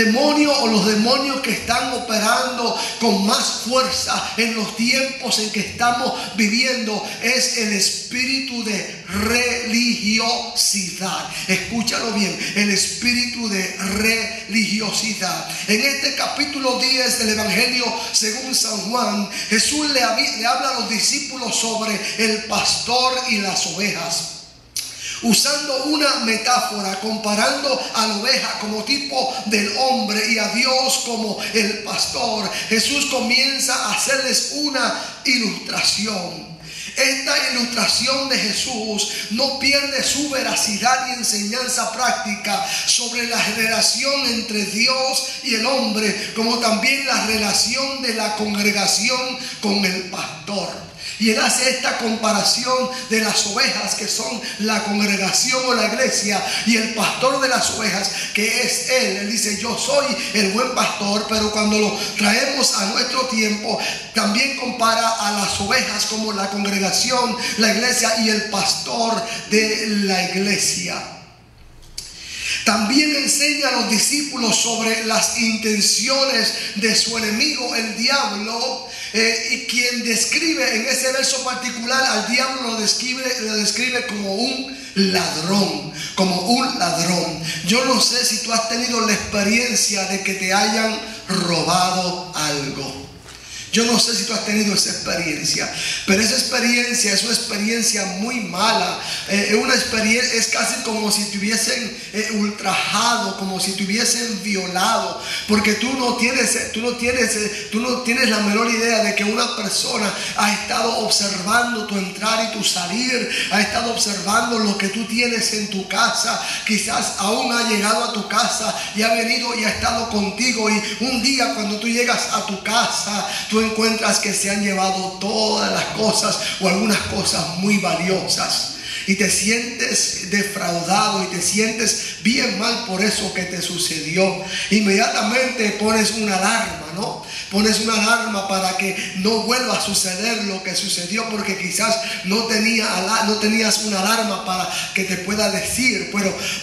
demonio o los demonios que están operando con más fuerza en los tiempos en que estamos viviendo es el espíritu de religiosidad. Escúchalo bien, el espíritu de religiosidad. En este capítulo 10 del Evangelio según San Juan, Jesús le habla a los discípulos sobre el pastor y las ovejas, usando una metáfora, comparando a la oveja como tipo del hombre y a Dios como el pastor. Jesús comienza a hacerles una ilustración. Esta ilustración de Jesús no pierde su veracidad y enseñanza práctica sobre la relación entre Dios y el hombre, como también la relación de la congregación con el pastor. Y él hace esta comparación de las ovejas, que son la congregación o la iglesia, y el pastor de las ovejas, que es él. Él dice: yo soy el buen pastor. Pero cuando lo traemos a nuestro tiempo, también compara a las ovejas como la congregación, la iglesia, y el pastor de la iglesia. También enseña a los discípulos sobre las intenciones de su enemigo, el diablo, y quien describe en ese verso particular al diablo lo describe como un ladrón, Yo no sé si tú has tenido la experiencia de que te hayan robado algo. Yo no sé si tú has tenido esa experiencia, pero esa experiencia es una experiencia muy mala. Es casi como si te hubiesen ultrajado, como si te hubiesen violado, porque tú no tienes la menor idea de que una persona ha estado observando tu entrar y tu salir, ha estado observando lo que tú tienes en tu casa. Quizás aún ha llegado a tu casa y ha venido y ha estado contigo, y un día cuando tú llegas a tu casa, tú encuentras que se han llevado todas las cosas o algunas cosas muy valiosas, y te sientes defraudado y te sientes bien mal por eso que te sucedió. Inmediatamente pones una alarma, ¿no? Pones una alarma para que no vuelva a suceder lo que sucedió, porque quizás no tenías una alarma para que te pueda decir.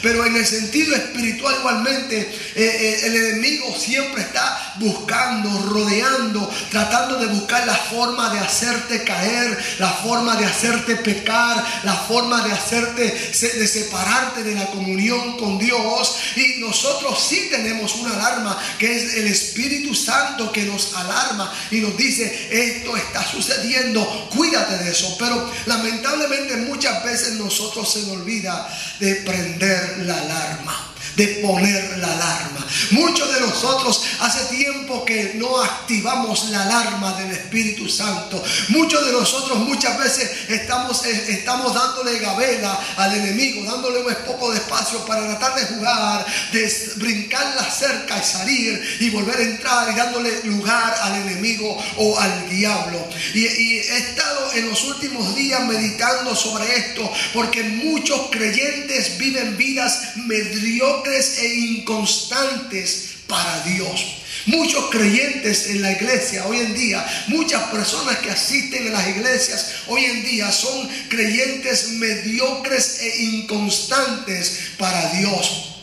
Pero en el sentido espiritual igualmente, el enemigo siempre está buscando, rodeando, tratando de buscar la forma de hacerte caer, la forma de hacerte pecar, la forma de separarte de la comunión con Dios. Y nosotros sí tenemos una alarma, que es el Espíritu Santo, que nos alarma y nos dice: esto está sucediendo, cuídate de eso. Pero lamentablemente muchas veces nosotros se nos olvida de prender la alarma, de poner la alarma. Muchos de nosotros hace tiempo que no activamos la alarma del Espíritu Santo. Muchos de nosotros muchas veces estamos dándole gabela al enemigo, dándole un poco de espacio para tratar de jugar, de brincar la cerca y salir y volver a entrar, y dándole lugar al enemigo o al diablo. Y he estado en los últimos días meditando sobre esto, porque muchos creyentes viven vidas mediocres e inconstantes para Dios. Muchos creyentes en la iglesia hoy en día, muchas personas que asisten a las iglesias hoy en día son creyentes mediocres e inconstantes para Dios.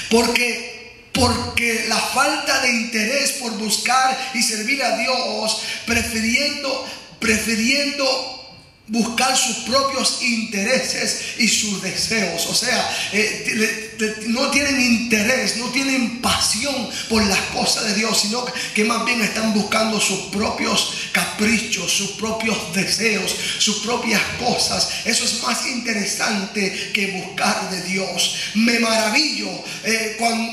Porque la falta de interés por buscar y servir a Dios, prefiriendo buscar sus propios intereses y sus deseos. O sea, no tienen interés, no tienen pasión por las cosas de Dios, sino que más bien están buscando sus propios caprichos, sus propios deseos, sus propias cosas. Eso es más interesante que buscar de Dios. Me maravillo,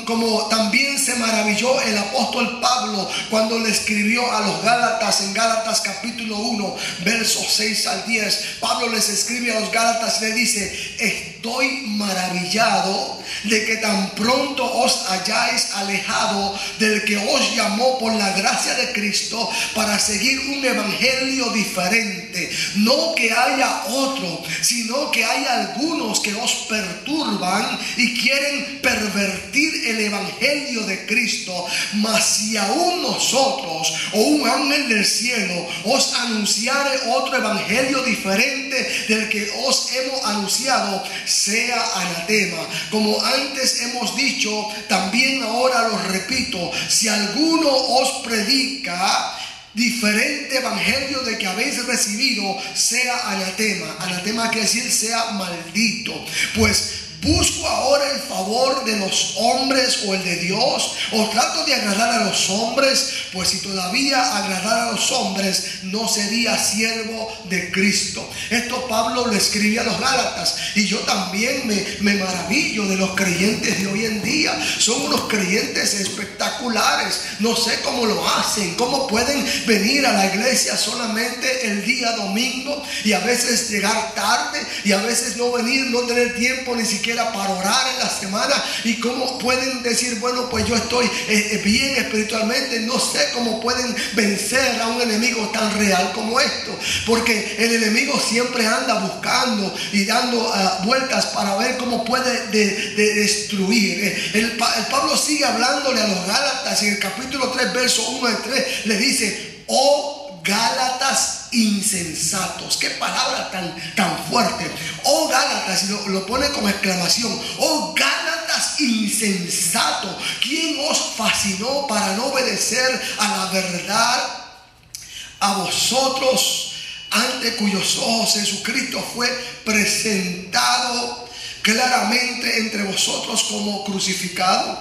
como también se maravilló el apóstol Pablo cuando le escribió a los Gálatas, en Gálatas capítulo 1, versos 6 al 10. Pablo les escribe a los Gálatas y le dice: estoy maravillado de que tan pronto os hayáis alejado del que os llamó por la gracia de Cristo para seguir un evangelio diferente. No que haya otro, sino que hay algunos que os perturban y quieren pervertir el evangelio de Cristo. Mas si aún nosotros o un ángel del cielo os anunciare otro evangelio diferente del que os hemos anunciado, sea anatema. Como antes hemos dicho, también ahora lo repito, si alguno os predica diferente evangelio de que habéis recibido, sea anatema. Anatema quiere decir sea maldito. Pues ¿busco ahora el favor de los hombres o el de Dios? ¿O trato de agradar a los hombres? Pues si todavía agradara a los hombres, no sería siervo de Cristo. Esto Pablo lo escribía a los Gálatas. Y yo también me maravillo de los creyentes de hoy en día. Son unos creyentes espectaculares. No sé cómo lo hacen. Cómo pueden venir a la iglesia solamente el día domingo. Y a veces llegar tarde. Y a veces no venir, no tener tiempo ni siquiera para orar en la semana. Y cómo pueden decir, bueno, pues yo estoy bien espiritualmente. No sé cómo pueden vencer a un enemigo tan real como esto, porque el enemigo siempre anda buscando y dando vueltas para ver cómo puede destruir. El Pablo sigue hablándole a los Gálatas y en el capítulo 3 verso 1 al 3 le dice: oh Gálatas insensatos. Qué palabra tan fuerte. Oh Gálatas, y lo pone como exclamación. Oh Gálatas insensatos, ¿quién os fascinó para no obedecer a la verdad? A vosotros, ante cuyos ojos Jesucristo fue presentado claramente entre vosotros como crucificado.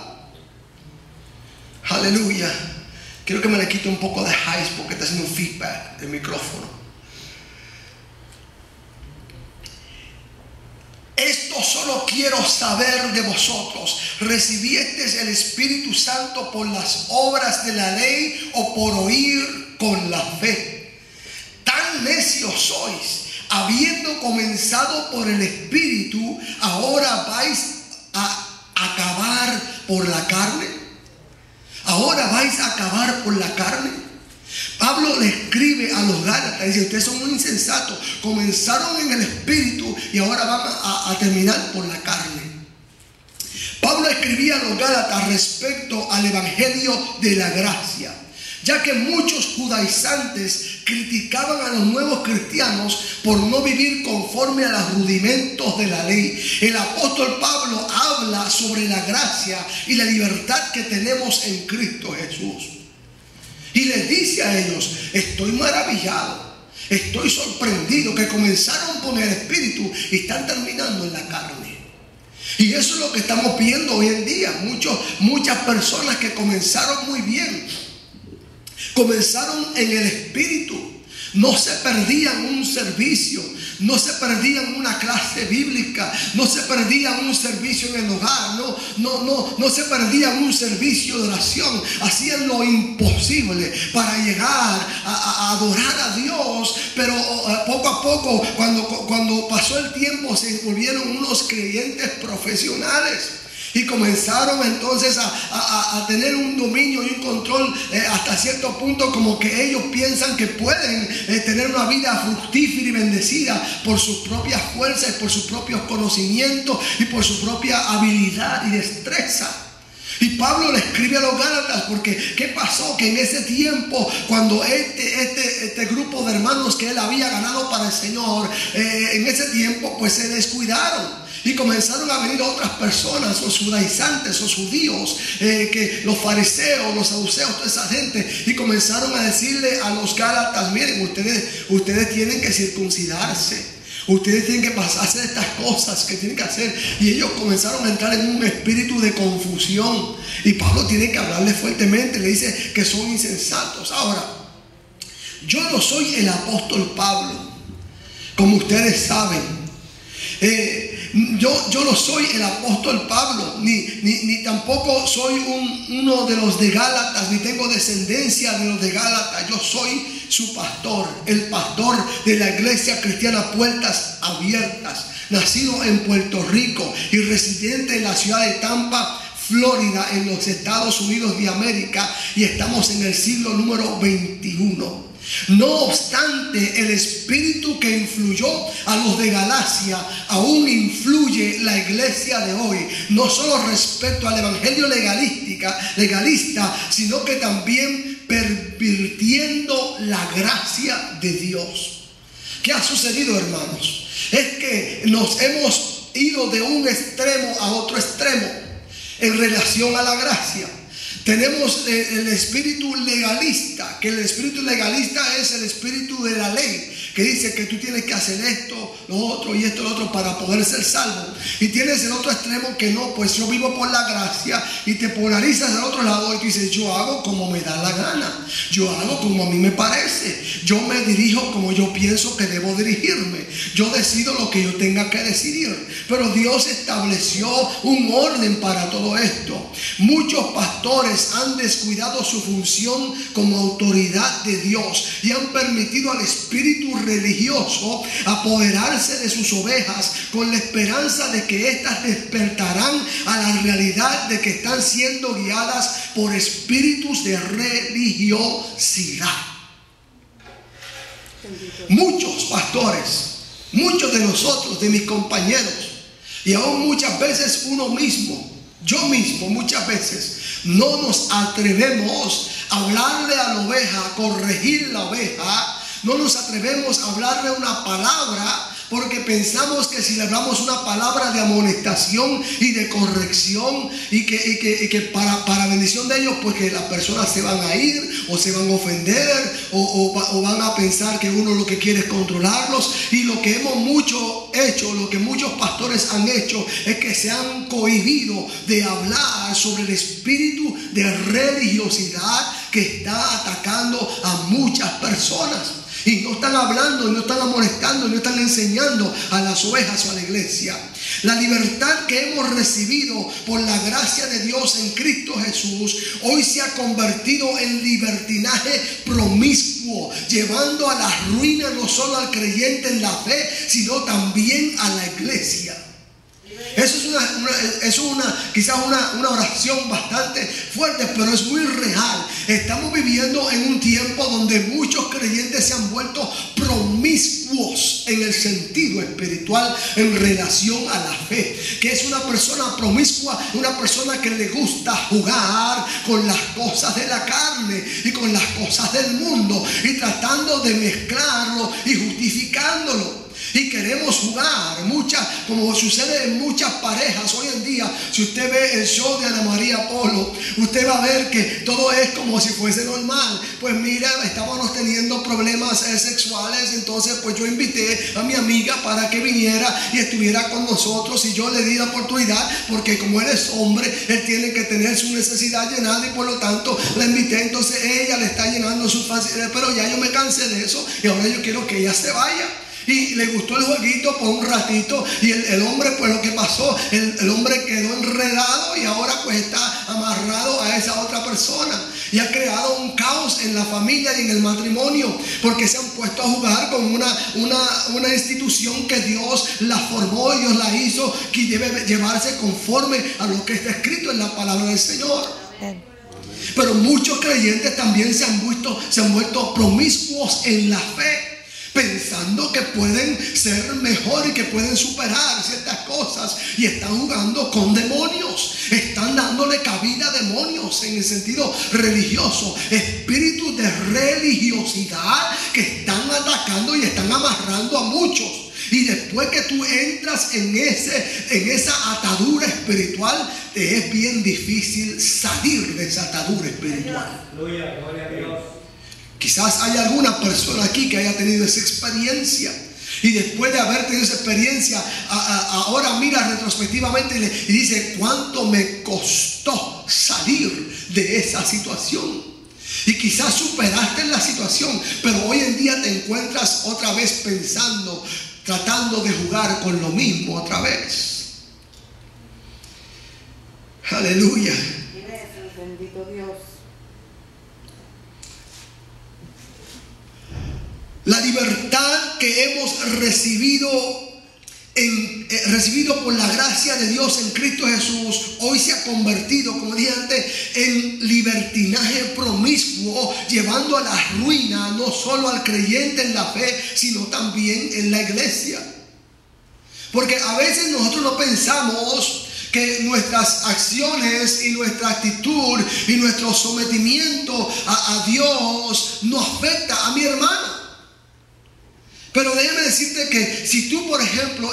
Aleluya. Quiero que me le quite un poco de highs porque está haciendo un feedback del micrófono. Esto solo quiero saber de vosotros: ¿recibisteis el Espíritu Santo por las obras de la ley o por oír con la fe? Tan necios sois, habiendo comenzado por el Espíritu, ahora vais a acabar por la carne. Ahora vais a acabar por la carne. Pablo le escribe a los Gálatas y dice: ustedes son muy insensatos, comenzaron en el Espíritu y ahora van a terminar por la carne. Pablo escribía a los Gálatas respecto al evangelio de la gracia, ya que muchos judaizantes criticaban a los nuevos cristianos por no vivir conforme a los rudimentos de la ley. El apóstol Pablo habla sobre la gracia y la libertad que tenemos en Cristo Jesús. Y les dice a ellos: estoy maravillado, estoy sorprendido que comenzaron con el Espíritu y están terminando en la carne. Y eso es lo que estamos viendo hoy en día. Muchas personas que comenzaron muy bien, comenzaron en el Espíritu, no se perdían un servicio, no se perdían una clase bíblica, no se perdían un servicio en el hogar, no se perdían un servicio de oración. Hacían lo imposible para llegar a adorar a Dios, pero poco a poco, cuando pasó el tiempo, se volvieron unos creyentes profesionales. Y comenzaron entonces a tener un dominio y un control hasta cierto punto, como que ellos piensan que pueden tener una vida fructífera y bendecida por sus propias fuerzas, por sus propios conocimientos y por su propia habilidad y destreza. Y Pablo le escribe a los Gálatas porque ¿qué pasó? Que en ese tiempo, cuando este grupo de hermanos que él había ganado para el Señor, en ese tiempo pues se descuidaron. Y comenzaron a venir otras personas, los judaizantes, los judíos, que los fariseos, los saduceos, toda esa gente. Y comenzaron a decirle a los Gálatas: miren, ustedes tienen que circuncidarse. Ustedes tienen que pasarse de estas cosas que tienen que hacer. Y ellos comenzaron a entrar en un espíritu de confusión. Y Pablo tiene que hablarles fuertemente. Le dice que son insensatos. Ahora, yo no soy el apóstol Pablo, como ustedes saben. Yo no soy el apóstol Pablo, ni tampoco soy uno de los de Gálatas, ni tengo descendencia de los de Gálatas. Yo soy su pastor, el pastor de la iglesia cristiana Puertas Abiertas, nacido en Puerto Rico y residente en la ciudad de Tampa, Florida, en los Estados Unidos de América, y estamos en el siglo número 21. No obstante, el espíritu que influyó a los de Galacia aún influye la iglesia de hoy, no solo respecto al evangelio legalista, sino que también pervirtiendo la gracia de Dios. ¿Qué ha sucedido, hermanos? Es que nos hemos ido de un extremo a otro extremo en relación a la gracia. Tenemos el espíritu legalista, que el espíritu legalista es el espíritu de la ley, que dice que tú tienes que hacer esto, lo otro y esto, lo otro para poder ser salvo. Y tienes el otro extremo que no, pues yo vivo por la gracia, y te polarizas al otro lado y tú dices, yo hago como me da la gana, yo hago como a mí me parece, yo me dirijo como yo pienso que debo dirigirme, yo decido lo que yo tenga que decidir. Pero Dios estableció un orden para todo esto. Muchos pastores han descuidado su función como autoridad de Dios y han permitido al espíritu religioso apoderarse de sus ovejas con la esperanza de que éstas despertarán a la realidad de que están siendo guiadas por espíritus de religiosidad. Muchos pastores, muchos de nosotros, de mis compañeros, y aún muchas veces uno mismo, yo mismo muchas veces, no nos atrevemos a hablarle a la oveja, a corregir la oveja. No nos atrevemos a hablarle una palabra porque pensamos que si le hablamos una palabra de amonestación y de corrección y que para bendición de ellos, pues que las personas se van a ir o se van a ofender o van a pensar que uno lo que quiere es controlarlos. Y lo que hemos hecho, lo que muchos pastores han hecho, es que se han cohibido de hablar sobre el espíritu de religiosidad que está atacando a muchas personas. Y no están hablando, no están amonestando, no están enseñando a las ovejas o a la iglesia. La libertad que hemos recibido por la gracia de Dios en Cristo Jesús hoy se ha convertido en libertinaje promiscuo, llevando a la ruina no solo al creyente en la fe, sino también a la iglesia. Eso es quizás una oración bastante fuerte, pero es muy real. Estamos viviendo en un tiempo donde muchos creyentes se han vuelto promiscuos en el sentido espiritual en relación a la fe. Que es una persona promiscua, una persona que le gusta jugar con las cosas de la carne y con las cosas del mundo, y tratando de mezclarlo y justificándolo. Y queremos jugar, como sucede en muchas parejas hoy en día. Si usted ve el show de Ana María Polo, usted va a ver que todo es como si fuese normal. Pues mira, estábamos teniendo problemas sexuales, entonces pues yo invité a mi amiga para que viniera y estuviera con nosotros, y yo le di la oportunidad, porque como él es hombre, él tiene que tener su necesidad llenada, y por lo tanto la invité. Entonces ella le está llenando su facilidad, pero ya yo me cansé de eso y ahora yo quiero que ella se vaya. Y le gustó el jueguito por un ratito, y el hombre, pues lo que pasó, el hombre quedó enredado y ahora pues está amarrado a esa otra persona, y ha creado un caos en la familia y en el matrimonio, porque se han puesto a jugar con una institución que Dios la formó y Dios la hizo, que debe llevarse conforme a lo que está escrito en la palabra del Señor. Pero muchos creyentes también se han vuelto promiscuos en la fe, pensando que pueden ser mejor y que pueden superar ciertas cosas, y están jugando con demonios, están dándole cabida a demonios en el sentido religioso, espíritus de religiosidad que están atacando y están amarrando a muchos. Y después que tú entras en esa atadura espiritual, te es bien difícil salir de esa atadura espiritual. Aleluya, gloria a Dios. Quizás hay alguna persona aquí que haya tenido esa experiencia, y después de haber tenido esa experiencia, ahora mira retrospectivamente y dice, ¿cuánto me costó salir de esa situación? Y quizás superaste la situación, pero hoy en día te encuentras otra vez pensando, tratando de jugar con lo mismo otra vez. Aleluya. Bendito Dios. La libertad que hemos recibido por la gracia de Dios en Cristo Jesús hoy se ha convertido, como dije antes, en libertinaje promiscuo, llevando a la ruina no solo al creyente en la fe, sino también en la iglesia. Porque a veces nosotros no pensamos que nuestras acciones y nuestra actitud y nuestro sometimiento a Dios no afecta a mi hermano. Pero déjame decirte que si tú, por ejemplo,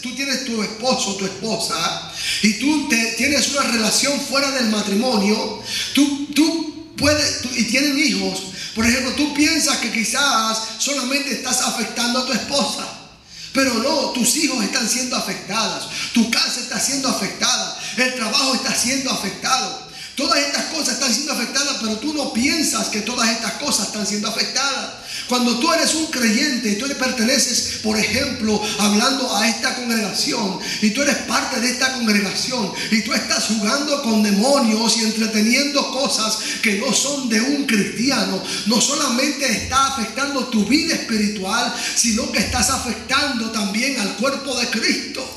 tú tienes tu esposo, tu esposa, y tú tienes una relación fuera del matrimonio, y tienen hijos, por ejemplo, tú piensas que quizás solamente estás afectando a tu esposa. Pero no, tus hijos están siendo afectados, tu casa está siendo afectada, el trabajo está siendo afectado. Todas estas cosas están siendo afectadas, pero tú no piensas que todas estas cosas están siendo afectadas. Cuando tú eres un creyente y tú le perteneces, por ejemplo, hablando a esta congregación, y tú eres parte de esta congregación, y tú estás jugando con demonios y entreteniendo cosas que no son de un cristiano, no solamente está afectando tu vida espiritual, sino que estás afectando también al cuerpo de Cristo.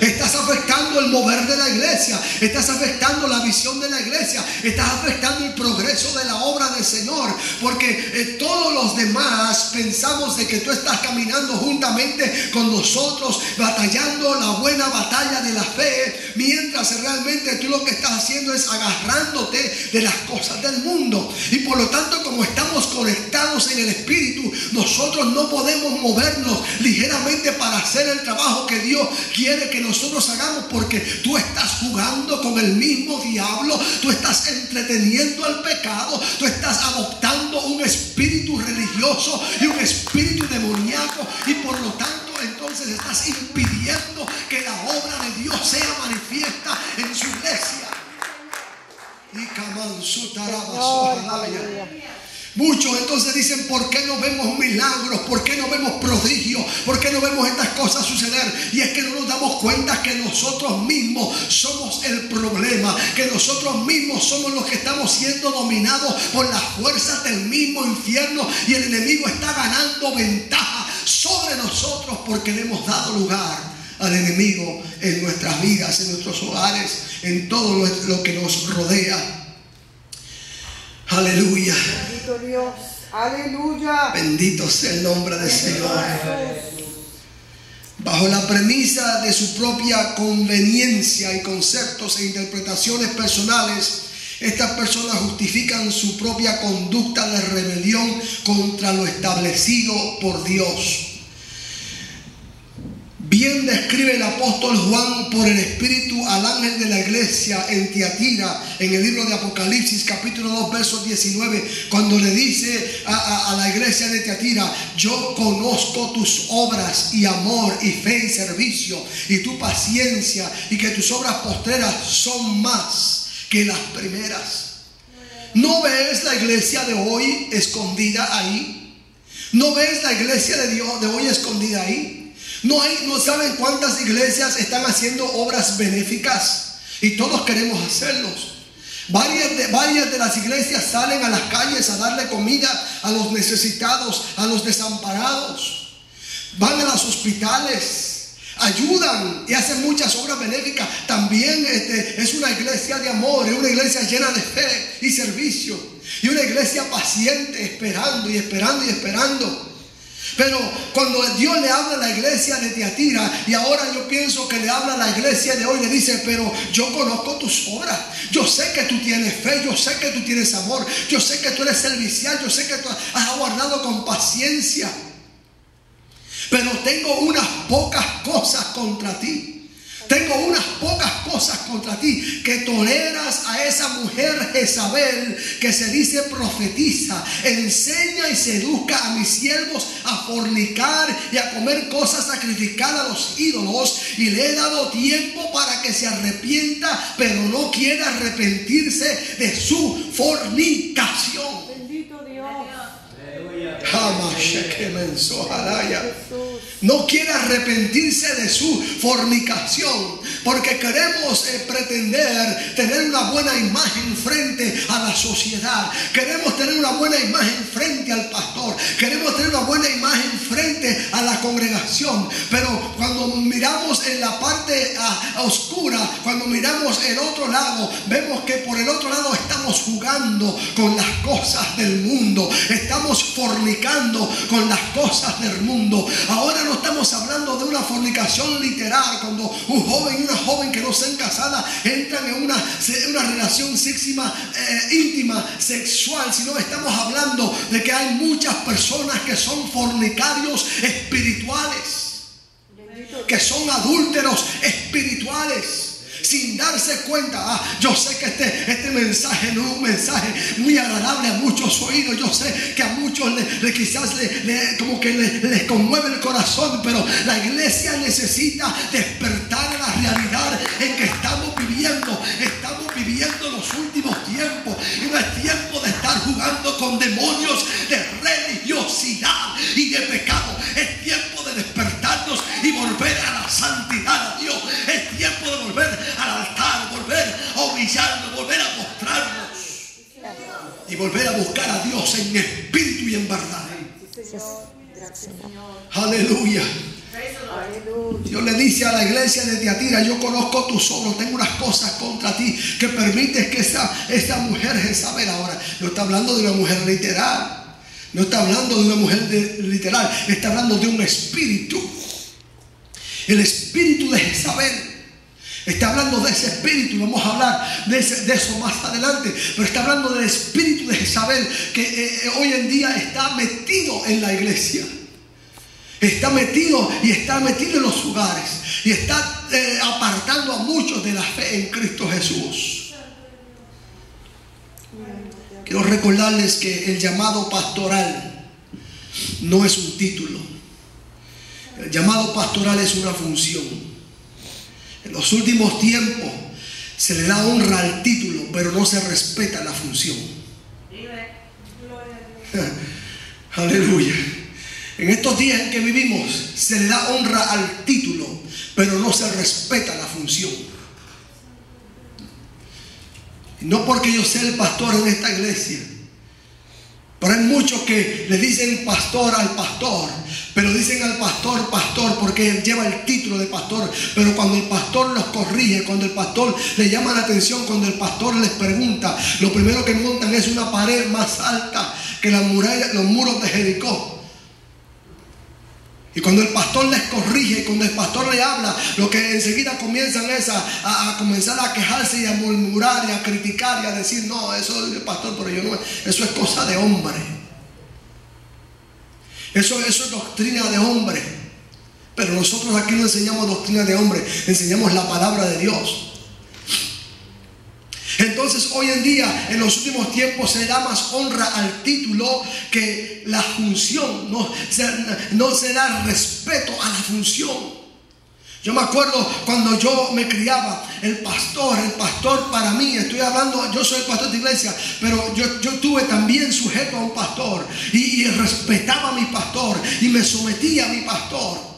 Estás afectando el mover de la iglesia, estás afectando la visión de la iglesia, estás afectando el progreso de la obra del Señor, porque todos los demás pensamos de que tú estás caminando juntamente con nosotros, batallando la buena batalla de la fe, mientras realmente tú lo que estás haciendo es agarrándote de las cosas del mundo. Y por lo tanto, como estamos conectados en el Espíritu, nosotros no podemos movernos ligeramente para hacer el trabajo que Dios quiere que nosotros hagamos, porque tú estás jugando con el mismo diablo, tú estás entreteniendo al pecado, tú estás adoptando un espíritu religioso y un espíritu demoníaco, y por lo tanto entonces estás impidiendo que la obra de Dios sea manifiesta en su iglesia. Muchos entonces dicen: ¿por qué no vemos milagros? ¿Por qué no vemos prodigios? ¿Por qué no vemos estas cosas suceder? Y es que no nos damos cuenta que nosotros mismos somos el problema, que nosotros mismos somos los que estamos siendo dominados por las fuerzas del mismo infierno, y el enemigo está ganando ventaja sobre nosotros porque le hemos dado lugar al enemigo en nuestras vidas, en nuestros hogares, en todo lo que nos rodea. Aleluya. Bendito Dios. Aleluya. Bendito sea el nombre del Señor. Bajo la premisa de su propia conveniencia y conceptos e interpretaciones personales, estas personas justifican su propia conducta de rebelión contra lo establecido por Dios. Bien describe el apóstol Juan por el Espíritu al ángel de la iglesia en Tiatira, en el libro de Apocalipsis capítulo 2 verso 19, cuando le dice a la iglesia de Tiatira: yo conozco tus obras y amor y fe y servicio y tu paciencia, y que tus obras postreras son más que las primeras. ¿No ves la iglesia de hoy escondida ahí? ¿No ves la iglesia de Dios de hoy escondida ahí? No saben cuántas iglesias están haciendo obras benéficas, y todos queremos hacerlos. Varias de las iglesias salen a las calles a darle comida a los necesitados, a los desamparados. Van a los hospitales, ayudan y hacen muchas obras benéficas. También es una iglesia de amor, es una iglesia llena de fe y servicio, y una iglesia paciente, esperando y esperando y esperando. Pero cuando Dios le habla a la iglesia de Tiatira, y ahora yo pienso que le habla a la iglesia de hoy, le dice: pero yo conozco tus obras, yo sé que tú tienes fe, yo sé que tú tienes amor, yo sé que tú eres servicial, yo sé que tú has aguardado con paciencia, pero tengo unas pocas cosas contra ti. Tengo unas pocas cosas contra ti, que toleras a esa mujer Jezabel, que se dice profetiza, enseña y seduzca a mis siervos a fornicar y a comer cosas sacrificadas a los ídolos, y le he dado tiempo para que se arrepienta, pero no quiere arrepentirse de su fornicación. Bendito Dios. No quiere arrepentirse de su fornicación, porque queremos pretender tener una buena imagen frente a la sociedad. Queremos tener una buena imagen frente al pastor. Queremos tener una buena imagen frente a la congregación. Pero cuando miramos en la parte oscura, cuando miramos el otro lado, vemos que por el otro lado estamos jugando con las cosas del mundo. Estamos fornicando con las cosas del mundo. Ahora no estamos hablando de una fornicación literal, cuando un joven y una joven que no sean casadas entran en una relación íntima, sexual, sino estamos hablando de que hay muchas personas que son fornicarios espirituales, que son adúlteros espirituales, sin darse cuenta. Yo sé que este mensaje no es un mensaje muy agradable a muchos oídos. Yo sé que a muchos quizás como que les conmueve el corazón, pero la iglesia necesita despertar a la realidad en que estamos viviendo. Estamos viviendo los últimos tiempos y no es tiempo de estar jugando con demonios de religiosidad y de pecado. Es tiempo de despertarnos y volver a la santidad de Dios. Es tiempo de volver al altar, volver a humillarnos, volver a postrarnos y volver a buscar a Dios en espíritu y en verdad. Aleluya. Dios le dice a la iglesia de Tiatira: yo conozco tus obras, tengo unas cosas contra ti que permites que esta mujer Jezabel, ahora no está hablando de una mujer literal, no está hablando de una mujer literal, está hablando de un espíritu, el espíritu de Jezabel. Está hablando de ese espíritu, y vamos a hablar de eso más adelante. Pero está hablando del espíritu de Jezabel que hoy en día está metido en la iglesia. Está metido en los hogares. Y está apartando a muchos de la fe en Cristo Jesús. Quiero recordarles que el llamado pastoral no es un título. El llamado pastoral es una función. En los últimos tiempos se le da honra al título, pero no se respeta la función. Aleluya. En estos días en que vivimos se le da honra al título, pero no se respeta la función. No porque yo sea el pastor en esta iglesia, pero hay muchos que le dicen pastor al pastor, pero dicen al pastor pastor porque él lleva el título de pastor. Pero cuando el pastor los corrige, cuando el pastor le llama la atención, cuando el pastor les pregunta, lo primero que montan es una pared más alta que las murallas, los muros de Jericó. Y cuando el pastor les corrige, cuando el pastor le habla, lo que enseguida comienzan es a comenzar a quejarse y a murmurar y a criticar y a decir: no, eso es el pastor, pero yo no, eso es cosa de hombre. Eso es doctrina de hombre. Pero nosotros aquí no enseñamos doctrina de hombre, enseñamos la palabra de Dios. Entonces hoy en día, en los últimos tiempos, se da más honra al título que la función. No se da respeto a la función. Yo me acuerdo cuando yo me criaba, el pastor para mí, estoy hablando, yo soy el pastor de iglesia, pero yo estuve también sujeto a un pastor y respetaba a mi pastor y me sometía a mi pastor.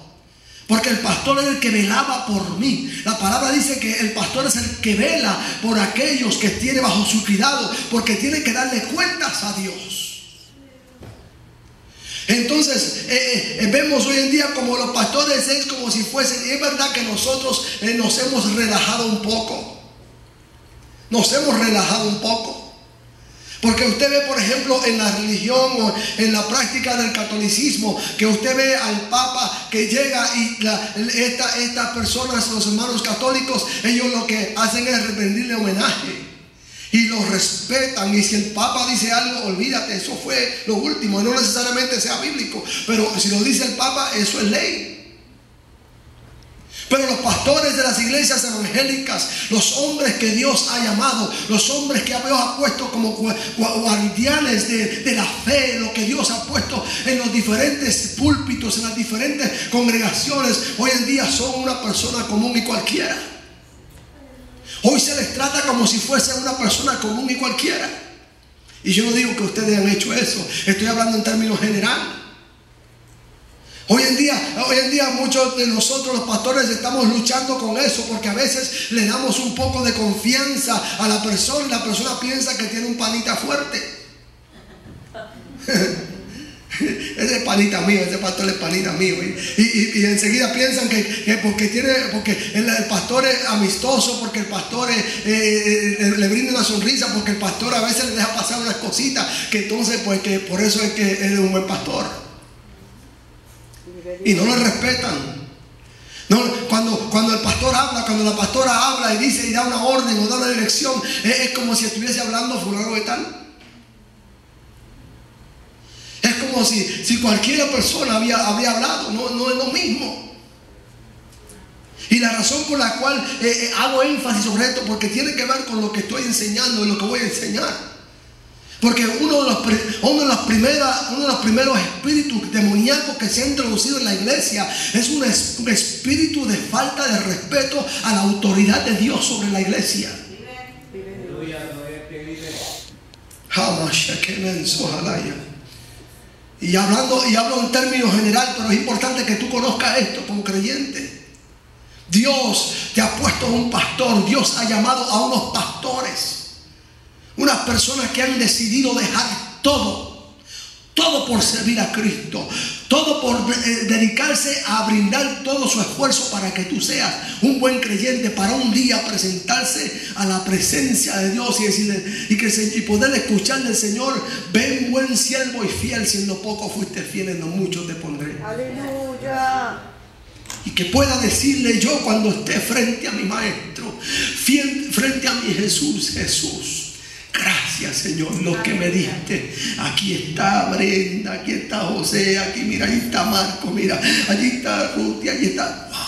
Porque el pastor es el que velaba por mí. La palabra dice que el pastor es el que vela por aquellos que tiene bajo su cuidado, porque tiene que darle cuentas a Dios. Entonces vemos hoy en día como los pastores es como si fuesen, y es verdad que nosotros nos hemos relajado un poco. Nos hemos relajado un poco. Porque usted ve, por ejemplo, en la religión o en la práctica del catolicismo, que usted ve al Papa que llega y estas personas, los hermanos católicos, ellos lo que hacen es rendirle homenaje y lo respetan. Y si el Papa dice algo, olvídate, eso fue lo último. No necesariamente sea bíblico, pero si lo dice el Papa, eso es ley. Pero los pastores de las iglesias evangélicas, los hombres que Dios ha llamado, los hombres que Dios ha puesto como guardianes de la fe, lo que Dios ha puesto en los diferentes púlpitos, en las diferentes congregaciones, hoy en día son una persona común y cualquiera. Hoy se les trata como si fuesen una persona común y cualquiera. Y yo no digo que ustedes han hecho eso, estoy hablando en términos generales. Hoy en día muchos de nosotros los pastores estamos luchando con eso, porque a veces le damos un poco de confianza a la persona y la persona piensa que tiene un panita fuerte. ese es panita mío, ese pastor es panita mío. Y enseguida piensan que porque el pastor es amistoso, porque el pastor le brinda una sonrisa, porque el pastor a veces le deja pasar unas cositas, que entonces pues que por eso es que él es un buen pastor. Y no le respetan. No, cuando el pastor habla, cuando la pastora habla y dice y da una orden o da una dirección, es como si estuviese hablando fulano de tal. Es como si cualquier persona había hablado, no es lo mismo. Y la razón por la cual hago énfasis sobre esto, porque tiene que ver con lo que estoy enseñando y lo que voy a enseñar. Porque uno de los primeros espíritus demoníacos que se ha introducido en la iglesia es un espíritu de falta de respeto a la autoridad de Dios sobre la iglesia. Y hablo en términos generales, pero es importante que tú conozcas esto como creyente. Dios te ha puesto un pastor, Dios ha llamado a unos pastores. Unas personas que han decidido dejar todo por servir a Cristo, todo por dedicarse a brindar todo su esfuerzo para que tú seas un buen creyente, para un día presentarse a la presencia de Dios y decirle y poder escuchar del Señor: ven, buen siervo y fiel, si en lo poco fuiste fiel, en lo mucho te pondré. Aleluya. Y que pueda decirle yo cuando esté frente a mi maestro, frente a mi Jesús: gracias, Señor, lo que me diste. Aquí está Brenda, aquí está José, aquí mira, ahí está Marco, mira, allí está Ruth, allí está. Wow.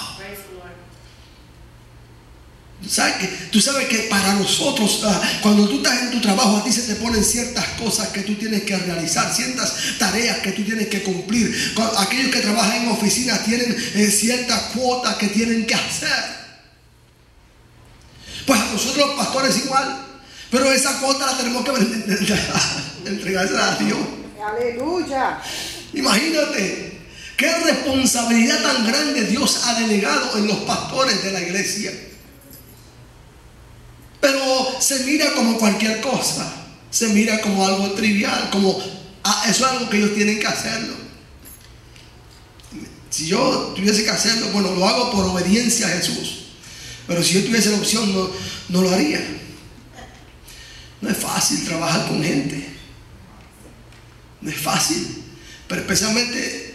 Tú sabes que para nosotros, cuando tú estás en tu trabajo, a ti se te ponen ciertas cosas que tú tienes que realizar, ciertas tareas que tú tienes que cumplir. Aquellos que trabajan en oficinas tienen ciertas cuotas que tienen que hacer. Pues a nosotros los pastores igual. Pero esa cuota la tenemos que entregársela a Dios. Aleluya. Imagínate qué responsabilidad tan grande Dios ha delegado en los pastores de la iglesia. Pero se mira como cualquier cosa. Se mira como algo trivial, como eso es algo que ellos tienen que hacerlo. Si yo tuviese que hacerlo, bueno, lo hago por obediencia a Jesús. Pero si yo tuviese la opción, no lo haría. No es fácil trabajar con gente. No es fácil. Pero especialmente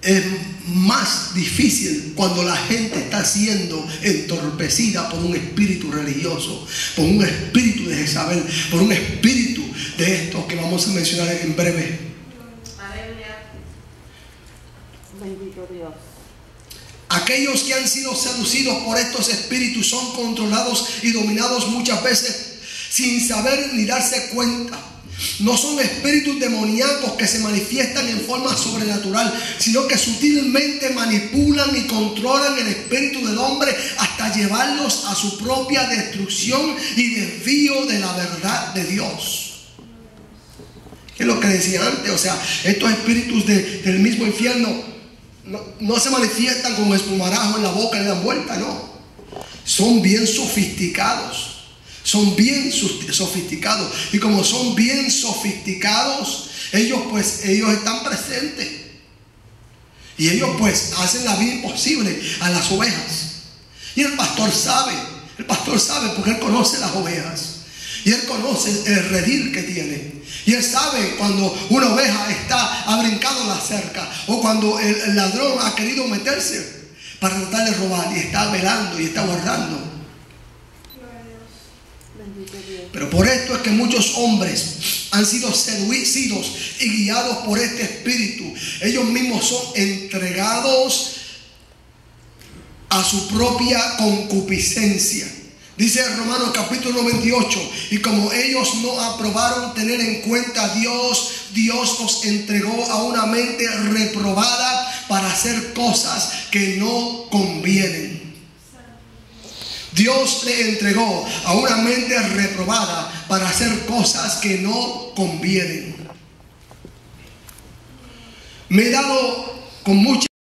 es más difícil cuando la gente está siendo entorpecida por un espíritu religioso, por un espíritu de Jezabel, por un espíritu de estos que vamos a mencionar en breve. Bendito Dios. Aquellos que han sido seducidos por estos espíritus son controlados y dominados muchas veces sin saber ni darse cuenta. No son espíritus demoníacos que se manifiestan en forma sobrenatural, sino que sutilmente manipulan y controlan el espíritu del hombre hasta llevarlos a su propia destrucción y desvío de la verdad de Dios. Es lo que decía antes, o sea, estos espíritus del mismo infierno no se manifiestan con espumarajo en la boca y le dan vuelta, no. Son bien sofisticados. Son bien sofisticados. Y como son bien sofisticados, ellos están presentes. Y ellos pues hacen la vida imposible a las ovejas. Y el pastor sabe porque él conoce las ovejas. Y él conoce el redil que tiene. Y él sabe cuando una oveja ha brincado la cerca, o cuando el ladrón ha querido meterse para tratar de robar, y está velando y está guardando. Pero por esto es que muchos hombres han sido seducidos y guiados por este espíritu. Ellos mismos son entregados a su propia concupiscencia. Dice Romanos capítulo 28, y como ellos no aprobaron tener en cuenta a Dios, Dios los entregó a una mente reprobada para hacer cosas que no convienen. Dios le entregó a una mente reprobada para hacer cosas que no convienen. Me he dado con mucha